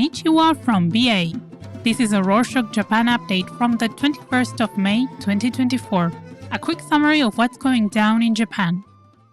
Konnichiwa from BA. This is a Rorshok Japan update from the 21st of May 2024. A quick summary of what's going down in Japan.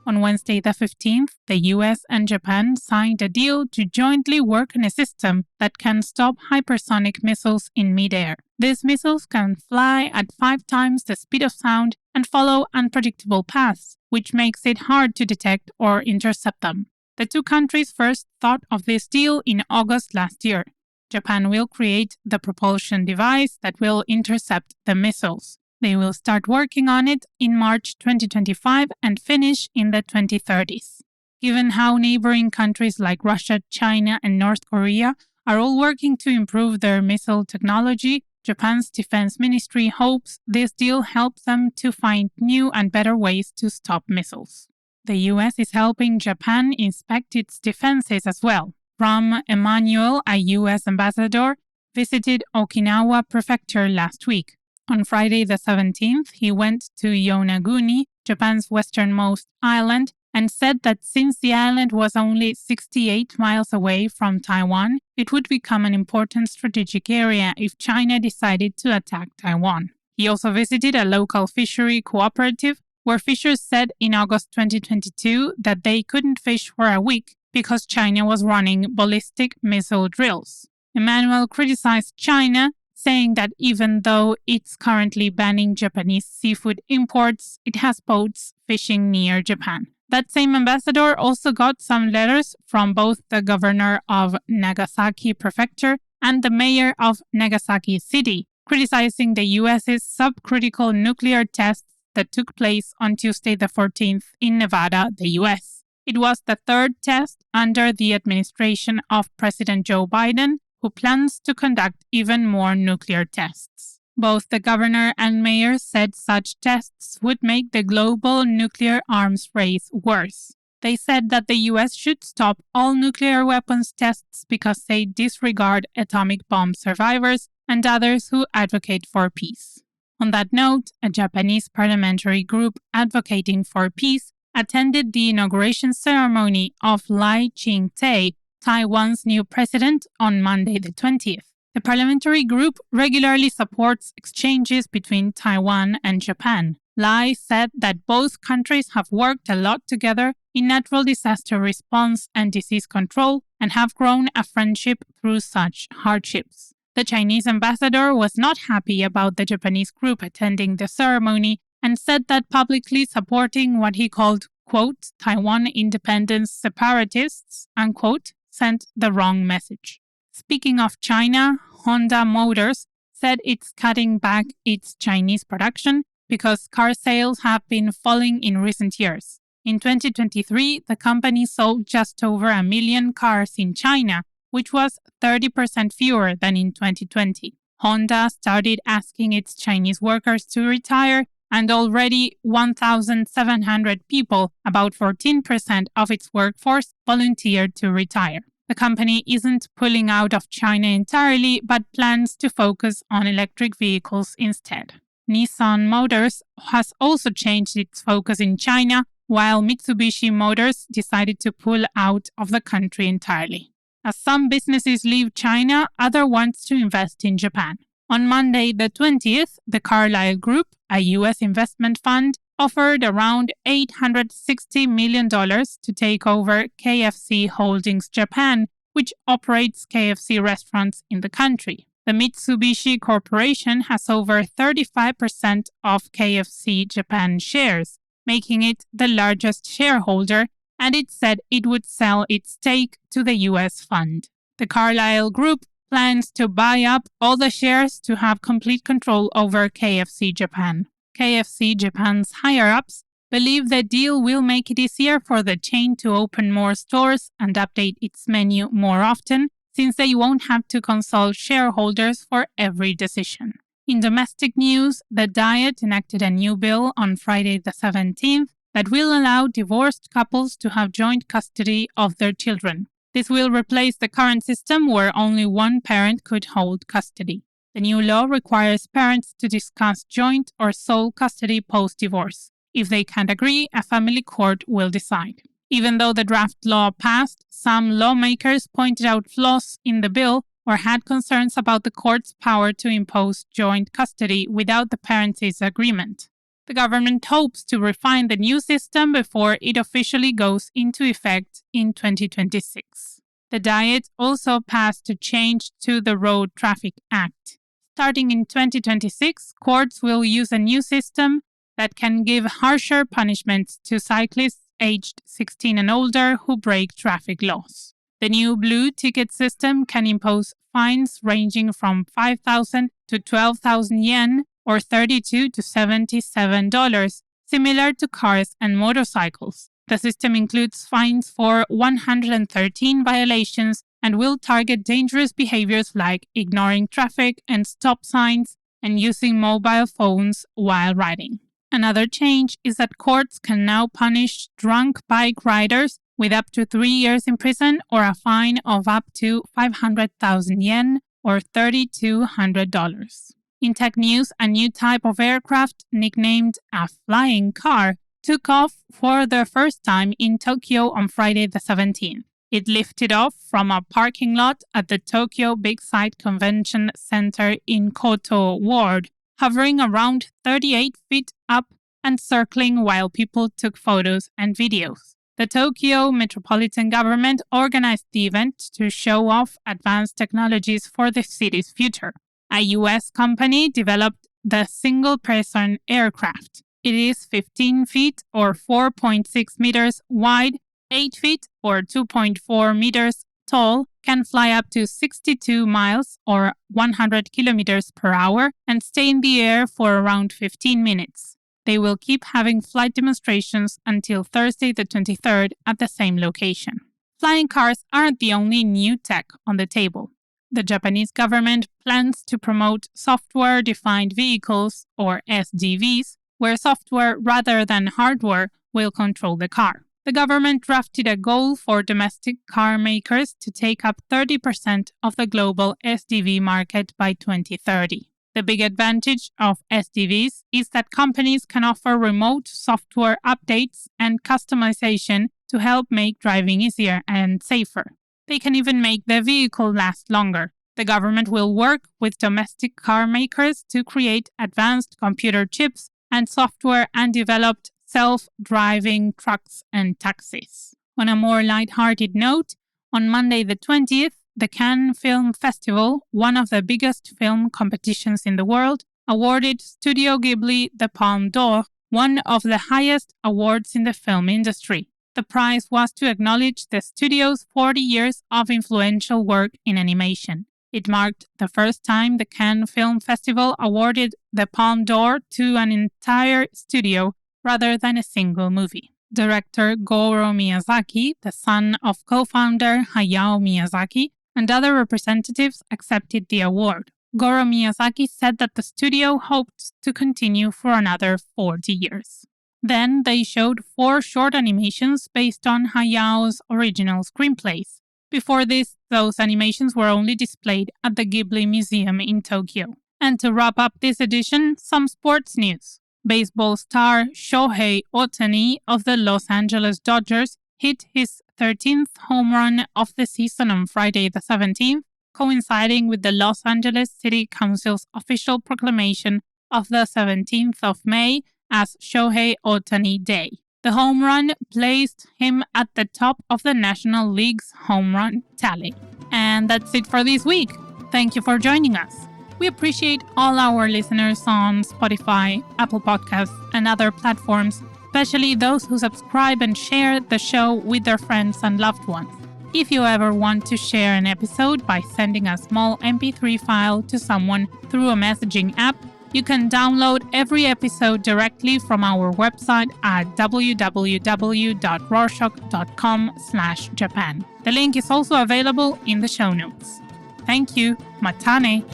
On Wednesday the 15th, the US and Japan signed a deal to jointly work on a system that can stop hypersonic missiles in midair. These missiles can fly at 5 times the speed of sound and follow unpredictable paths, which makes it hard to detect or intercept them. The two countries first thought of this deal in August last year. Japan will create the propulsion device that will intercept the missiles. They will start working on it in March 2025 and finish in the 2030s. Given how neighboring countries like Russia, China, and North Korea are all working to improve their missile technology, Japan's defense ministry hopes this deal helps them to find new and better ways to stop missiles. The US is helping Japan inspect its defenses as well. Rahm Emanuel, a US ambassador, visited Okinawa Prefecture last week. On Friday the 17th, he went to Yonaguni, Japan's westernmost island, and said that since the island was only 68 miles away from Taiwan, it would become an important strategic area if China decided to attack Taiwan. He also visited a local fishery cooperative where fishers said in August 2022 that they couldn't fish for a week because China was running ballistic missile drills. Emmanuel criticized China, saying that even though it's currently banning Japanese seafood imports, it has boats fishing near Japan. That same ambassador also got some letters from both the governor of Nagasaki Prefecture and the mayor of Nagasaki City, criticizing the US's subcritical nuclear tests that took place on Tuesday the 14th in Nevada, the US. It was the third test under the administration of President Joe Biden, who plans to conduct even more nuclear tests. Both the governor and mayor said such tests would make the global nuclear arms race worse. They said that the US should stop all nuclear weapons tests because they disregard atomic bomb survivors and others who advocate for peace. On that note, a Japanese parliamentary group advocating for peace attended the inauguration ceremony of Lai Ching-te, Taiwan's new president, on Monday the 20th. The parliamentary group regularly supports exchanges between Taiwan and Japan. Lai said that both countries have worked a lot together in natural disaster response and disease control and have grown a friendship through such hardships. The Chinese ambassador was not happy about the Japanese group attending the ceremony and said that publicly supporting what he called, quote, Taiwan independence separatists, unquote, sent the wrong message. Speaking of China, Honda Motors said it's cutting back its Chinese production because car sales have been falling in recent years. In 2023, the company sold just over 1 million cars in China, which was 30% fewer than in 2020. Honda started asking its Chinese workers to retire, and already 1,700 people, about 14% of its workforce, volunteered to retire. The company isn't pulling out of China entirely, but plans to focus on electric vehicles instead. Nissan Motors has also changed its focus in China, while Mitsubishi Motors decided to pull out of the country entirely. As some businesses leave China, others want to invest in Japan. On Monday the 20th, the Carlyle Group, a U.S. investment fund, offered around $860 million to take over KFC Holdings Japan, which operates KFC restaurants in the country. The Mitsubishi Corporation has over 35% of KFC Japan shares, making it the largest shareholder, and it said it would sell its stake to the U.S. fund. The Carlyle Group plans to buy up all the shares to have complete control over KFC Japan. KFC Japan's higher-ups believe the deal will make it easier for the chain to open more stores and update its menu more often, since they won't have to consult shareholders for every decision. In domestic news, the Diet enacted a new bill on Friday the 17th that will allow divorced couples to have joint custody of their children. This will replace the current system where only one parent could hold custody. The new law requires parents to discuss joint or sole custody post-divorce. If they can't agree, a family court will decide. Even though the draft law passed, some lawmakers pointed out flaws in the bill or had concerns about the court's power to impose joint custody without the parents' agreement. The government hopes to refine the new system before it officially goes into effect in 2026. The Diet also passed a change to the Road Traffic Act. Starting in 2026, courts will use a new system that can give harsher punishments to cyclists aged 16 and older who break traffic laws. The new blue ticket system can impose fines ranging from 5,000 to 12,000 yen or $32 to $77, similar to cars and motorcycles. The system includes fines for 113 violations and will target dangerous behaviors like ignoring traffic and stop signs and using mobile phones while riding. Another change is that courts can now punish drunk bike riders with up to 3 years in prison or a fine of up to 500,000 yen or $3,200. In tech news, a new type of aircraft nicknamed a flying car took off for the first time in Tokyo on Friday the 17th. It lifted off from a parking lot at the Tokyo Big Sight Convention Center in Koto Ward, hovering around 38 feet up and circling while people took photos and videos. The Tokyo Metropolitan Government organized the event to show off advanced technologies for the city's future. A U.S. company developed the single-person aircraft. It is 15 feet or 4.6 meters wide, 8 feet or 2.4 meters tall, can fly up to 62 miles or 100 kilometers per hour and stay in the air for around 15 minutes. They will keep having flight demonstrations until Thursday the 23rd at the same location. Flying cars aren't the only new tech on the table. The Japanese government plans to promote software-defined vehicles, or SDVs, where software rather than hardware will control the car. The government drafted a goal for domestic car makers to take up 30% of the global SDV market by 2030. The big advantage of SDVs is that companies can offer remote software updates and customization to help make driving easier and safer. They can even make the vehicle last longer. The government will work with domestic car makers to create advanced computer chips and software and developed self-driving trucks and taxis. On a more light-hearted note, on Monday the 20th, the Cannes Film Festival, one of the biggest film competitions in the world, awarded Studio Ghibli the Palme d'Or, one of the highest awards in the film industry. The prize was to acknowledge the studio's 40 years of influential work in animation. It marked the first time the Cannes Film Festival awarded the Palme d'Or to an entire studio rather than a single movie. Director Goro Miyazaki, the son of co-founder Hayao Miyazaki, and other representatives accepted the award. Goro Miyazaki said that the studio hoped to continue for another 40 years. Then they showed 4 short animations based on Hayao's original screenplays. Before this, those animations were only displayed at the Ghibli Museum in Tokyo. And to wrap up this edition, some sports news. Baseball star Shohei Ohtani of the Los Angeles Dodgers hit his 13th home run of the season on Friday the 17th, coinciding with the Los Angeles City Council's official proclamation of the 17th of May as Shohei Ohtani Day. The home run placed him at the top of the National League's home run tally. And that's it for this week. Thank you for joining us. We appreciate all our listeners on Spotify, Apple Podcasts, and other platforms, especially those who subscribe and share the show with their friends and loved ones. If you ever want to share an episode by sending a small MP3 file to someone through a messaging app, you can download every episode directly from our website at www.rorshok.com/Japan. The link is also available in the show notes. Thank you. Matane!